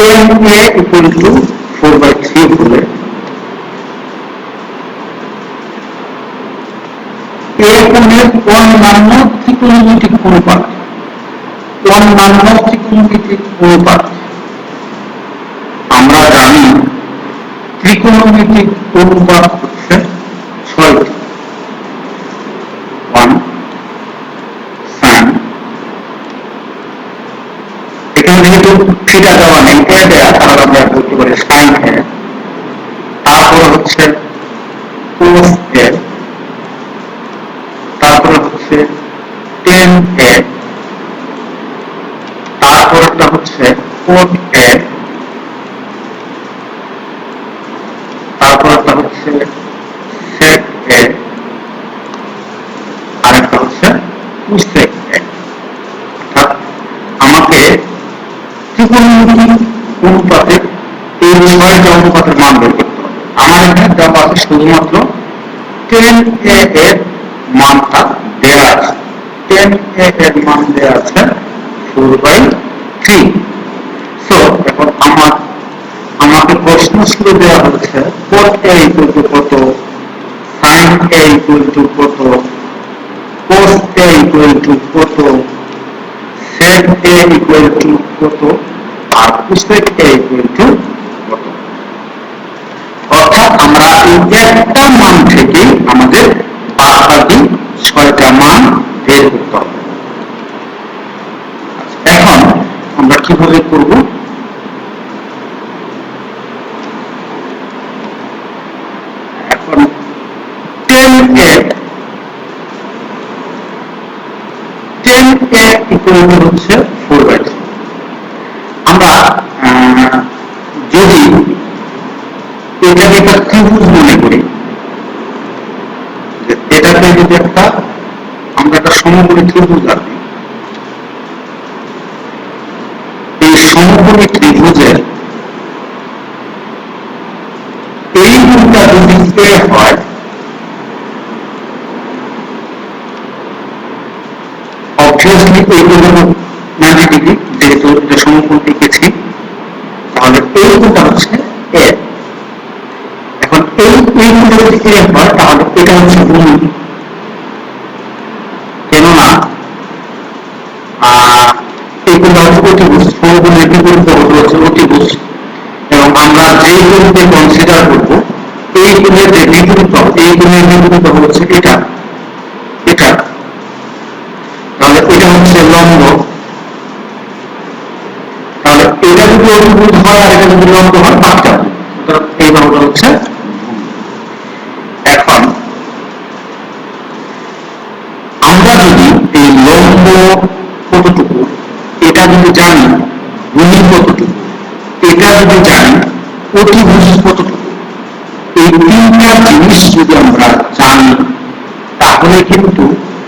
10a equal to 4/3 হলে এ কোণের অন্যান্য ত্রিকোণমিতিক অনুপাত আমরা জানি ত্রিকোণমিতিক অনুপাত হচ্ছে 6টি। 1 sin, এখানে যেহেতু থিটা দেওয়া নেই এ দেয়া, তাহলে আমরা বলতে পারি sin a, তারপর হচ্ছে cos a, তারপর হচ্ছে tan a, তারপরটা হচ্ছে cot a, তারপরটা হচ্ছে sec a, আরেকটা হচ্ছে cosec a। অর্থাৎ আমাকে ত্রিকোণমিতিক অনুপাতের এই 6টা অনুপাতের মান বের করতে হবে। আমার এখানে দেওয়া আছে শুধুমাত্র tan a এর মানটা দেওয়া আছে, tan a এর মান দেওয়া আছে 4/3। সো এখন আমাকে প্রশ্ন ছিল দেওয়া হচ্ছে cot a equal to কত, sin a equal to কত, cos a equal to কত, sec a equal to কত, আর cosec a equal to কত। অর্থাৎ আমরা এই একটা মান থেকে আমাদের বাকি 6টা মান বের করতে হবে। এখন আমরা কিভাবে করব? এখন tan a equal to হচ্ছে 4/3। আমরা যদি এটাকে একটা ত্রিভুজ মনে করি, এটাকে যদি আমরা একটা সমকোণী ত্রিভুজ আঁকি, এই সমকোণী ত্রিভুজের এই কোণটা যদি a হয়, অবভিয়াসলি এই কোণ 90 ডিগ্রি, যেহেতু এটা সমকোণ এঁকেছি, তাহলে এই কোণটা হচ্ছে a। এখন এই কোণটা যদি a হয়, তাহলে এটা হচ্ছে ভূমি, কেননা এই কোণটা হচ্ছে অতিভুজ, সমকোণের বিপরীত বাহুটা হচ্ছে অতিভুজ, এবং আমরা যে কোণকে কনসিডার করব এই কোণের যে বিপরীত বাহু, এই কোণের বিপরীত বাহু হচ্ছে এটা, তাহলে এটা হচ্ছে লম্ব। তাহলে এটা যদি অতিভুজ হয় আর এটা যদি লম্ব হয়, বাদ যাবে, সুতরাং এই বাহুটা হচ্ছে ভূমি। এখন আমরা যদি এই লম্ব কতটুকু এটা যদি জানি, ভূমি কতটুকু এটা যদি জানি, অতিভুজ কতটুকু, এই তিনটা জিনিস যদি আমরা জানি, তাহলে কিন্তু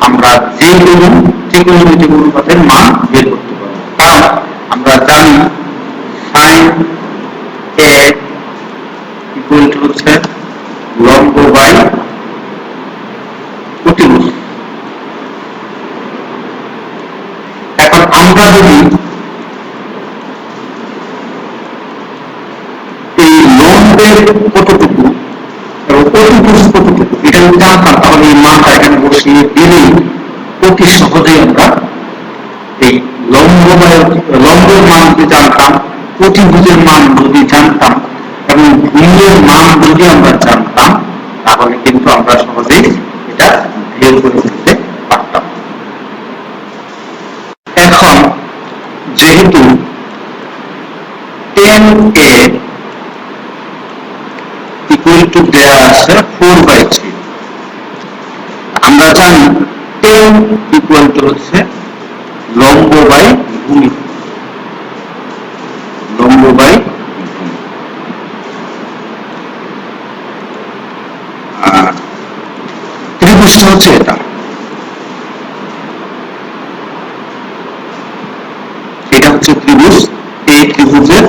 আমরা যে কোনো ত্রিকোণমিতিক অনুপাতের মান বের করতে পারবো। কারণ আমরা জানি sin a ইকুয়াল টু হচ্ছে লম্ব বাই অতিভুজ। এখন আমরা যদি এই লম্বের কতটুকু এবং অতিভুজ কতটুকু এটা জানতাম, তাহলে এই মানটা এখানে বসিয়ে দিলেই অতি সহজেই আমরা এই লম্বের মান যদি জানতাম, অতিভুজের মান যদি জানতাম এবং ভূমির মান যদি আমরা জানতাম, তাহলে কিন্তু আমরা সহজেই এটা বের করে ফেলতে পারতাম। এখন যেহেতু tan a ইকুয়াল টু দেয়া আছে 4/3, আমরা জানি tan ইকুয়াল টু হচ্ছে লম্ব বাই ভূমি, ত্রিভুজটা হচ্ছে এটা হচ্ছে ত্রিভুজ। এই ত্রিভুজের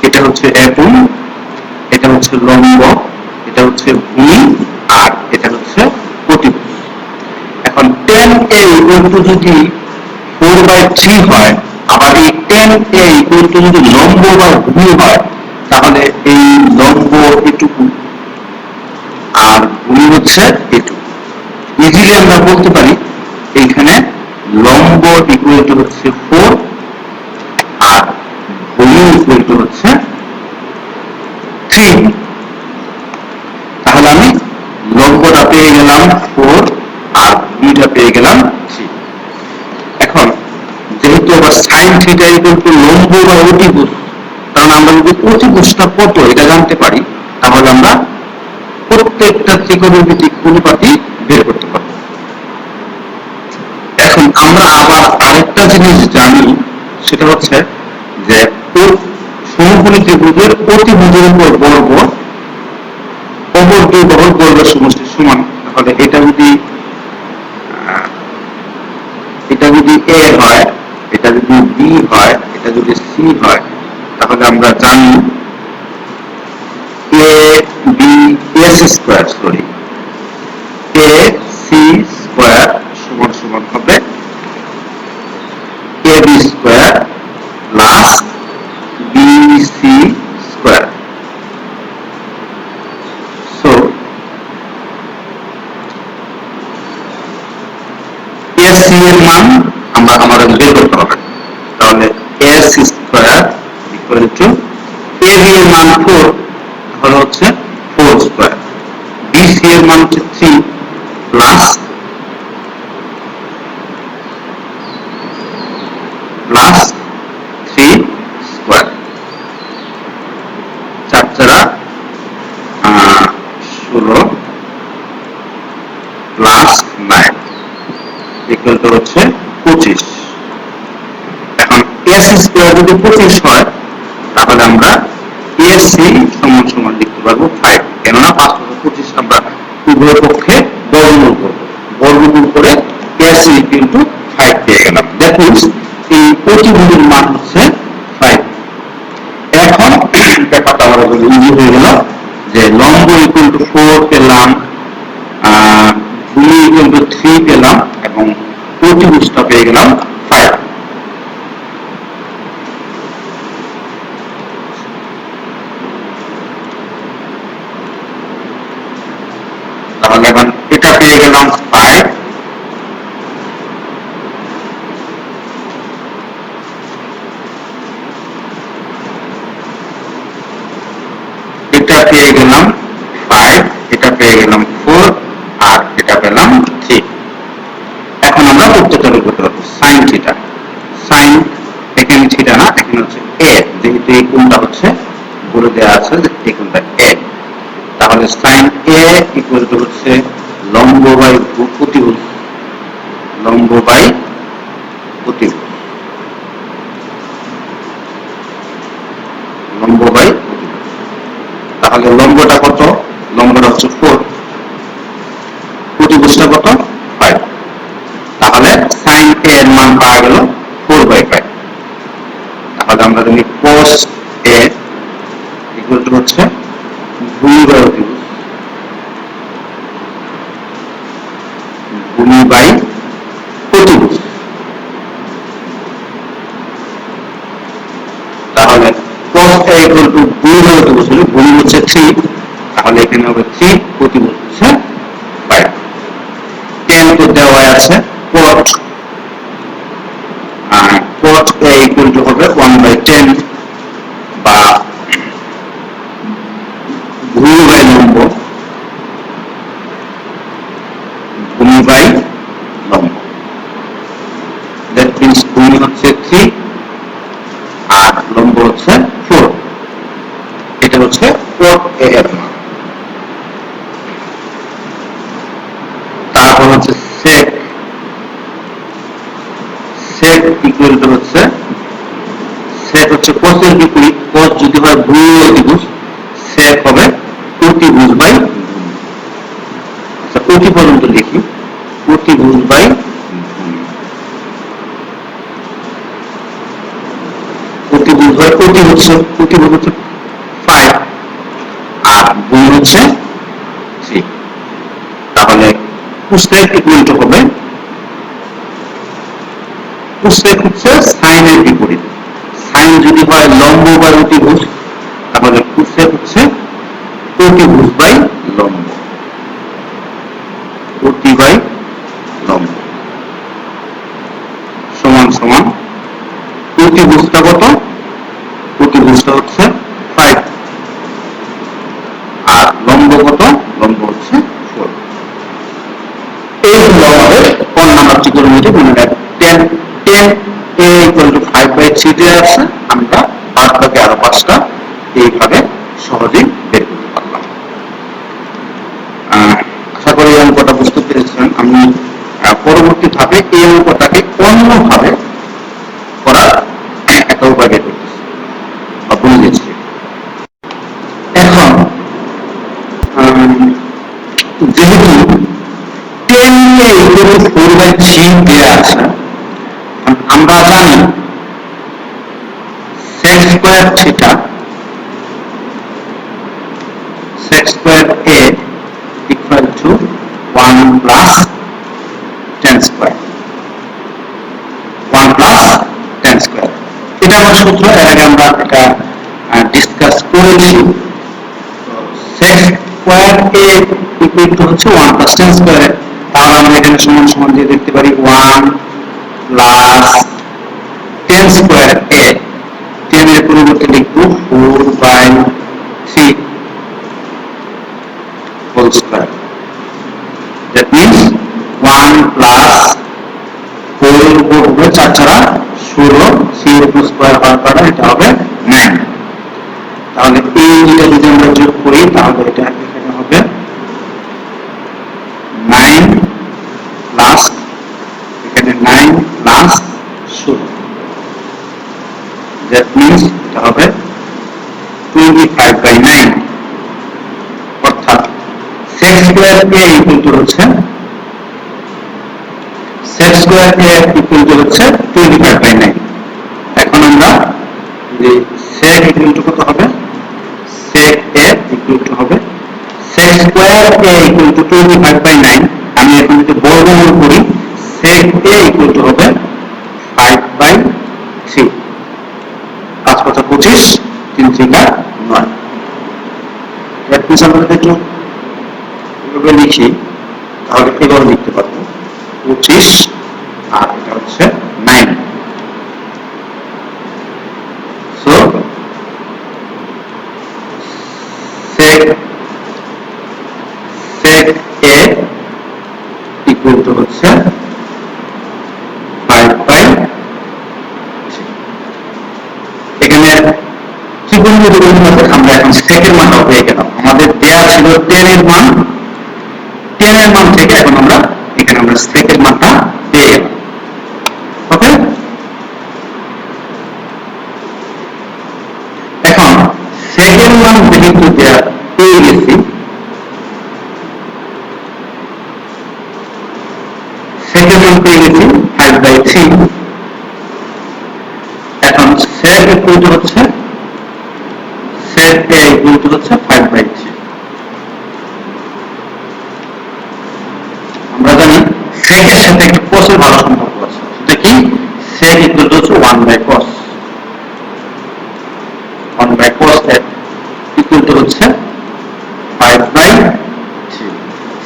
এটা হচ্ছে একম, এটা হচ্ছে লম্ব, এটা হচ্ছে ভূমি, আর এটা হচ্ছে অতিভুজ। এখন tan a ইকুয়াল টু যদি 4/3 হয়, আবার এই এম এ ইকুয়াল টু যদি লম্ব বা ভূমি হয় তাহলে এই লম্ব এটুকু আর ভূমি হচ্ছে এটুকু। ইজিলি আমরা বলতে পারি এইখানে লম্ব ইকুয়াল টু হচ্ছে 4 আর ভূমি ইকুয়াল টু হচ্ছে 3। তাহলে আমি লম্বটা পেয়ে গেলাম 4 আর ভূমিটা পেয়ে গেলাম 3। এখন যেহেতু আবার সাইন থিটা ইকুয়াল টু লম্ব বা অতিভুজ, কারণ আমরা যদি অতিভুজটা কত এটা জানতে পারি তাহলে আমরা প্রত্যেকটা ত্রিকোণমিতিক অনুপাতই বের করতে পারবো। এখন আমরা আবার আরেকটা জিনিস জানি, সেটা হচ্ছে যে সমকোণী ত্রিভুজের অতিভুজের উপর বর্গ অপর দুই বাহুর বর্গের সমষ্টি সমান। তাহলে এটা যদি এ হয়, এটা যদি বি হয়, এটা যদি সি হয়, তাহলে আমরা জানি এ সি স্কয়ার সমান সমান হবে A B square plus B C square. So A C এর মান আমাদের বের করতে হবে। তাহলে A C square equal to A B এর মান 4, তাহলে হচ্ছে 4 স্কয়ার, বি সি এর মান হচ্ছে 3 plus 3 square, 4 4 16 plus 9 equal to হচ্ছে 25। এখন এস স্কয়ার যদি 25 হয় তাহলে আমরা এসি সমান সমান লিখতে পারবো 5, কেননা 525 আমরা উভয় পক্ষে বর্গমূল করব, বর্গমূল করে এসি ইকুয়াল টু 5 পেয়ে গেলাম। দ্যাট মিন্স এই অতিভুজের মান হচ্ছে 5। এখন ব্যাপারটা আমাদের জন্য ইজি হয়ে গেল যে লম্ব ইকুয়াল টু 4 পেলাম, ভূমি ইকুয়াল টু 3 পেলাম এবং অতিভুজটা পেয়ে গেলাম 5। তাহলে এখন এটা পেয়ে গেলাম 5, এটা পেয়ে গেলাম 5, এটা পেয়ে গেলাম 4 আর এটা পেলাম 3। এখন আমরা উত্তরটা বের করতে পারবো sin থিটা। sin এখানে থিটা না, এখানে হচ্ছে a, যেহেতু এই কোণটা হচ্ছে বলে দেওয়া আছে যে এই কোণটা a, তাহলে sin a ইকুয়াল টু হচ্ছে লম্ব বাই অতিভুজ, লম্ব বাই অতিভুজ, লম্ব বাই অতিভুজ। তাহলে লম্বটা কত? লম্বটা হচ্ছে 4, অতিভুজটা কত? 5। তাহলে sin a এর মান পাওয়া গেল 4/5। তাহলে আমরা জানি cos a ইকুয়াল টু হচ্ছে ভূমি বাই অতিভুজ, ভূমি বাই অতিভুজ। তাহলে cos a ইকুয়াল টু ভূমি বাই অতিভুজ হলে ভূমি হচ্ছে 3, তাহলে এখানে হবে 3, অতিভুজ হচ্ছে 5। tan তো দেওয়া আছে, cot a ইকুয়াল টু হবে 1/10 বা ভূমি বাই লম্ব, ভূমি বাই লম্ব। দ্যাট মিন্স ভূমি হচ্ছে 3 আর লম্ব হচ্ছে 4। এটা হচ্ছে cot a এর মান। তারপর হচ্ছে sec ইকুয়াল টু হচ্ছে sec হচ্ছে cos এর বিপরীত, cos যদি হয় ভূমি অতিভুজ, sec হবে অতিভুজ বাই ভূমি। আচ্ছা অতি পর্যন্ত লিখি, অতিভুজ বাই ভূমি। অতিভুজ হয় অতিভুজ হচ্ছে 5 আর ভূমি হচ্ছে 3। তাহলে cosec ইকুয়াল টু হবে, cosec হচ্ছে sin এর বিপরীত, যদি হয় লম্ব বাই অতিভুজ, তাহলে কোসেক হচ্ছে অতিভুজ বাই লম্ব, অতি বাই লম্ব সমান সমান অতিভুজটা কত, অতিভুজটা হচ্ছে 5 আর লম্ব কত, লম্ব হচ্ছে 4। এই হলো আমাদের কোন নাম্বার ত্রিকোণমিতি মনে রাখবেন। 10 a = 5/3 দেওয়া আছে, আমরা বাদ বাকি আরো 5টা এইভাবে সহজেই বের করতে পারলাম। আশা করি এই অঙ্কটা বুঝতে পেরেছেন। আমি পরবর্তী ধাপে এই অঙ্কটাকে অন্যভাবে করার একটা উপায় বের করতেছি বা বলে দিচ্ছি। এখন যেহেতু 10a = 4/3 দেওয়া আছে, আমরা জানি sec square theta sec square a equal to 1 plus tan square, 1 plus tan square। এটা আমার সূত্র, এর আগে আমরা এটা ডিসকাস করেছি। sec square a equal to হচ্ছে 1 plus tan square, তাহলে আমরা এখানে সমান সমান দিয়ে দেখতে পারি 1 plus tan square a, tan এর পরিবর্তে লিখব 4/3 whole square। That means 1 plus 4 হবে 4 ছাড়া 16, 3 এর স্কয়ার হওয়ার কারণে এটা হবে 9। তাহলে এই দুটো যদি আমরা যোগ করি তাহলে এটা এখানে হবে 9 প্লাস এখানে 9 প্লাস 16। That means এটা হবে 25/9, অর্থাৎ sec square a equal to হচ্ছে sec square a equal to হচ্ছে 25/9। এখন আমরা যে sec equal to কত হবে, sec a equal to হবে sec square a equal to 25/9। আমি এখন যদি বর্গমূল করি sec a equal to হবে 5/3, 5 × 25, 3 × 9। এর পিছনে আমরা একটু এভাবে লিখি, তাহলে এভাবে লিখতে পারবো 25 আর এটা হচ্ছে 9। So sec a equal to হচ্ছে 5/3। এখানে ত্রিকোণমিতি অনুপাতে আমরা এখন sec এর মানটা পেয়ে গেলাম। আমাদের দেয়া ছিল tan এর মান, tan এর মান থেকে এখন আমরা এখানে আমরা sec এর মানটা পেয়ে গেলাম। ওকে, এখন sec এর মান যেহেতু দেয়া পেয়ে গেছি, sec এর মান পেয়ে গেছি 5/3। এখন sec equal to হচ্ছে sec a equal to হচ্ছে 5/3। আমরা জানি sec এর সাথে একটা cos এর ভালো সম্পর্ক আছে, সেটা কি sec equal to হচ্ছে 1/cos, 1/cos equal to হচ্ছে 5/3।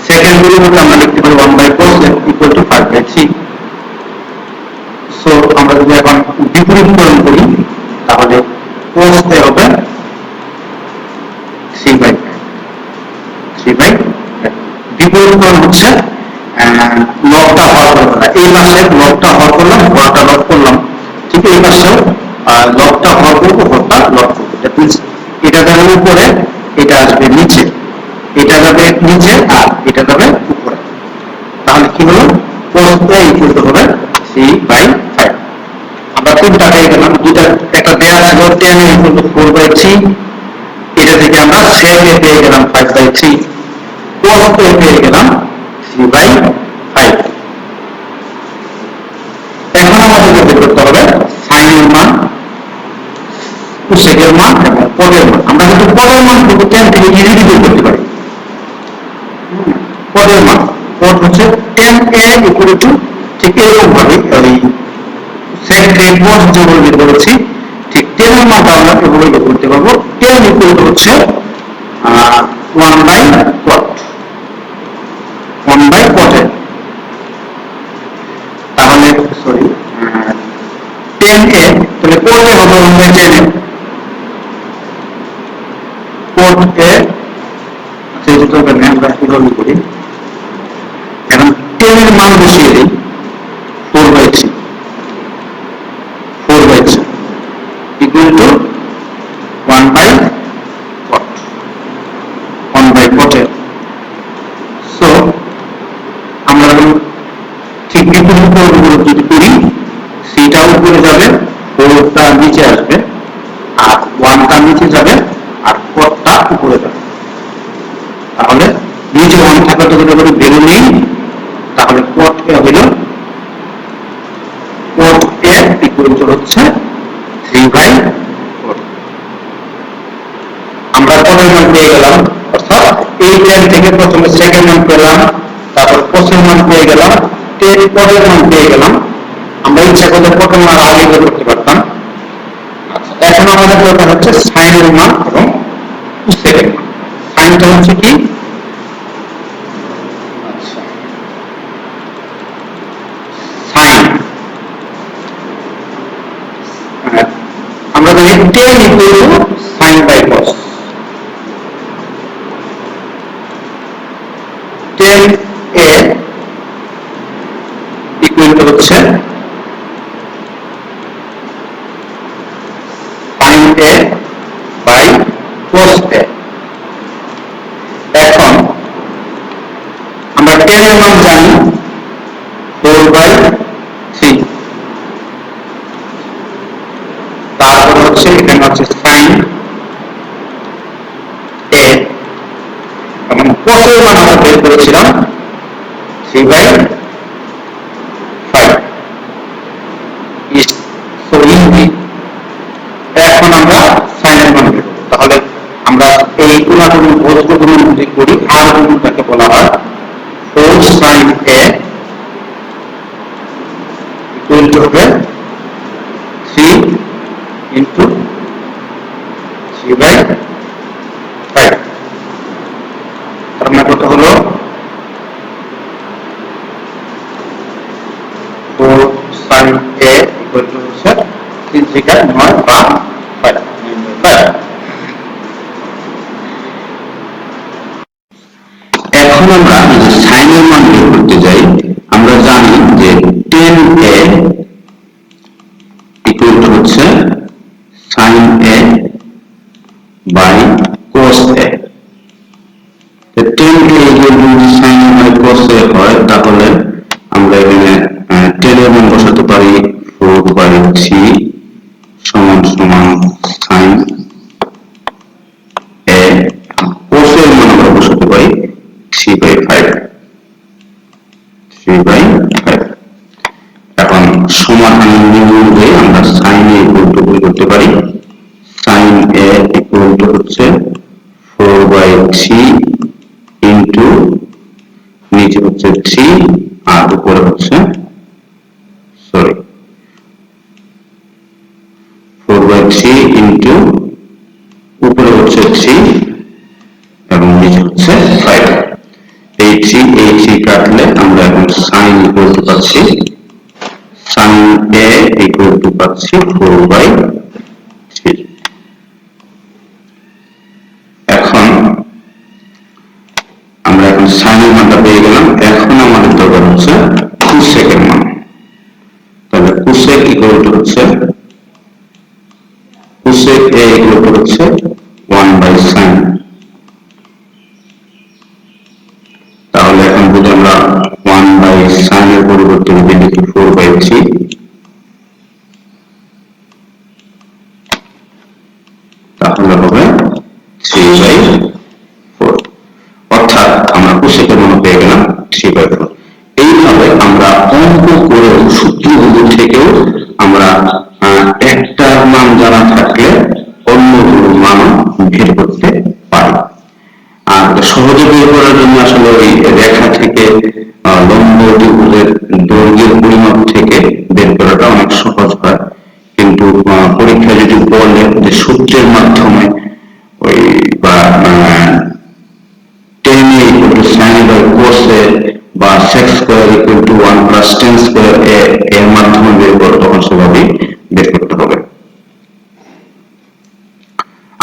sec এর পরিবর্তে আমরা লিখতে পারি 1/cos equal to 5/3। সো আমরা যদি এখন বিপরীতকরণ করি তাহলে cos a হবে 3/5। বিপরীতকরণ হচ্ছে লবটা হর করলাম, এই পাশে লবটা হর করলাম, হরটা লব করলাম, ঠিক এই পাশেও লবটা হর করবো, হরটা লব করবো। দ্যাট মিন্স এটা যাবে উপরে, এটা আসবে নিচে, এটা যাবে নিচে আর এটা যাবে উপরে। তাহলে কি হলো, cos a equal to হবে 3/5। আমরা তিনটা পেয়ে গেলাম, দুটা একটা দেয়া ছিল tan equal to 4/3, এটা থেকে আমরা sec a পেয়ে গেলাম 5/3, cos a পেয়ে গেলাম 3/5। এখন আমাদেরকে বের করতে হবে sin এর মান, cosec এর মান এবং পদের মান। আমরা কিন্তু পদের মান কিন্তু tan থেকে ইজিলি বের করতে পারি। পদের মান, পদ হচ্ছে tan a equal to, ঠিক এরকম ভাবে ওই sec a cos যেমন বের করেছি ঠিক tan এর মানটা আমরা এভাবে বের করতে পারবো। 10 ইকুয়াল টু হচ্ছে 1 বাই কট, 1 বাই কটে। তাহলে সরি 10 এ, তাহলে কটে হবে 1 বাই 10 এ, কট এ। আচ্ছা এই দুটো আমরা এভাবে করি, এখন 10 এর মান বসিয়ে দিই 4 by 3, 4 by 3 equal to 1 by cot, 1 by কটে। সো আমরা ঠিক বিপরীত করবো, যদি করি সেটা উপরে যাবে, 4টা নিচে আসবে, আর 1টা নিচে যাবে, আর কটটা উপরে যাবে। তাহলে নিচে 1 থাকা তো যদি করে ভ্যালু নেই, তাহলে কট এ হইল, কট এ ইকুয়াল টু হচ্ছে 3 বাই 4। আমরা কটের মান পেয়ে গেলাম, অর্থাৎ এই 10 থেকে প্রথমে সেকেন্ড মান পেলাম, তারপর কোসের মান পেয়ে গেলাম, 10 কটের মান পেয়ে গেলাম। আমরা ইচ্ছা করলে কটের মান আগে বের করতে পারতাম। আচ্ছা, এখন আমাদের দরকার হচ্ছে সাইনের মান এবং কোসেকের মান। সাইনটা হচ্ছে কি, আচ্ছা সাইন আমরা জানি 10 equal to sine by cos. 10 A equal to হচ্ছে sine A by cos A. এখন আমরা 10 এর মান জানি 4 বাই 3, তারপর হচ্ছে এখানে হচ্ছে সাইন এ, এবং কসের মান আমরা বের করেছিলাম 3 বাই 5 ইজ সো ইজি। এখন আমরা সাইনের মান বের করব। তাহলে আমরা এই গুণাগুণ বজ্র গুণন যদি করি, আর গুণটাকে বলা হয় 4 সাইন এ ইকুয়াল টু হবে 3 ইন্টু 3 বাই 5। তার মানে কত হলো 4 সাইন এ ইকুয়াল টু হচ্ছে 3 থেকে 9 বা 5। এখন আমরা যদি সাইনের মান বের করতে যাই, আমরা জানি যে 10 এ ইকুয়াল টু হচ্ছে sine A by cos A. 10 কে equal to sine A by cos A হয়, তাহলে আমরা এখানে 10 এর মান বসাতে পারি 4 বাই 3 সমান সমান সাইন এ, কোস এর মান আমরা বসাতে পারি 3 বাই 5, 3 বাই 5। এখন সমাধান নিয়ম অনুযায়ী আমরা সাইন এ ইকুয়াল টু করতে পারি, সাইন এ ইকুয়াল টু হচ্ছে 4 বাই 3 ইন্টু নিচে হচ্ছে 3 আর উপরে হচ্ছে 4 বাই 3 ইন্টু উপরে হচ্ছে 3 এবং নিচে হচ্ছে 5। এই 3 কাটলে আমরা এখন সাইন ইকুয়াল টু পাচ্ছি, সাইন এ ইকুয়াল টু পাচ্ছি 4 বাই 3। এখন আমরা এখন সাইনের মানটা পেয়ে গেলাম। এখন আমাদের দরকার হচ্ছে কোসেকের মান। তাহলে কোসেক ইকুয়াল টু হচ্ছে, কোসেক এ ইকুয়াল টু হচ্ছে 1 বাই সাইন। তাহলে এখন যদি আমরা 1 বাই সাইনের পরিবর্তে যদি লিখি 4 বাই 3, তাহলে হবে 3 বাই 4। অর্থাৎ আমরা কোসেকের মান পেয়ে গেলাম 3 বাই 4। এইভাবে আমরা অঙ্ক করে সূত্রগুলো থেকেও আমরা একটার মান জানা থাকলে অন্যগুলোর মানও বের করতে পারি। আর সহজে বের করার জন্য আসলে ওই রেখা থেকে লম্ব ত্রিভুজের দৈর্ঘ্যের পরিমাপ থেকে বের করাটা অনেক সহজ হয়, কিন্তু পরীক্ষা যদি বলে মাধ্যমে ওই বা tan A equal to sine by cos A বা sec square equal to 1 plus tan square A এর মাধ্যমে বের করো, তখন সেভাবেই বের করতে হবে।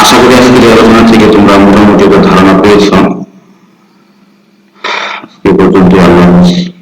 আশা করি আজকের আলোচনা থেকে তোমরা মোটামুটি ধারণা পেয়েছ। আজকে পর্যন্ত আল্লাহ হাফেজ।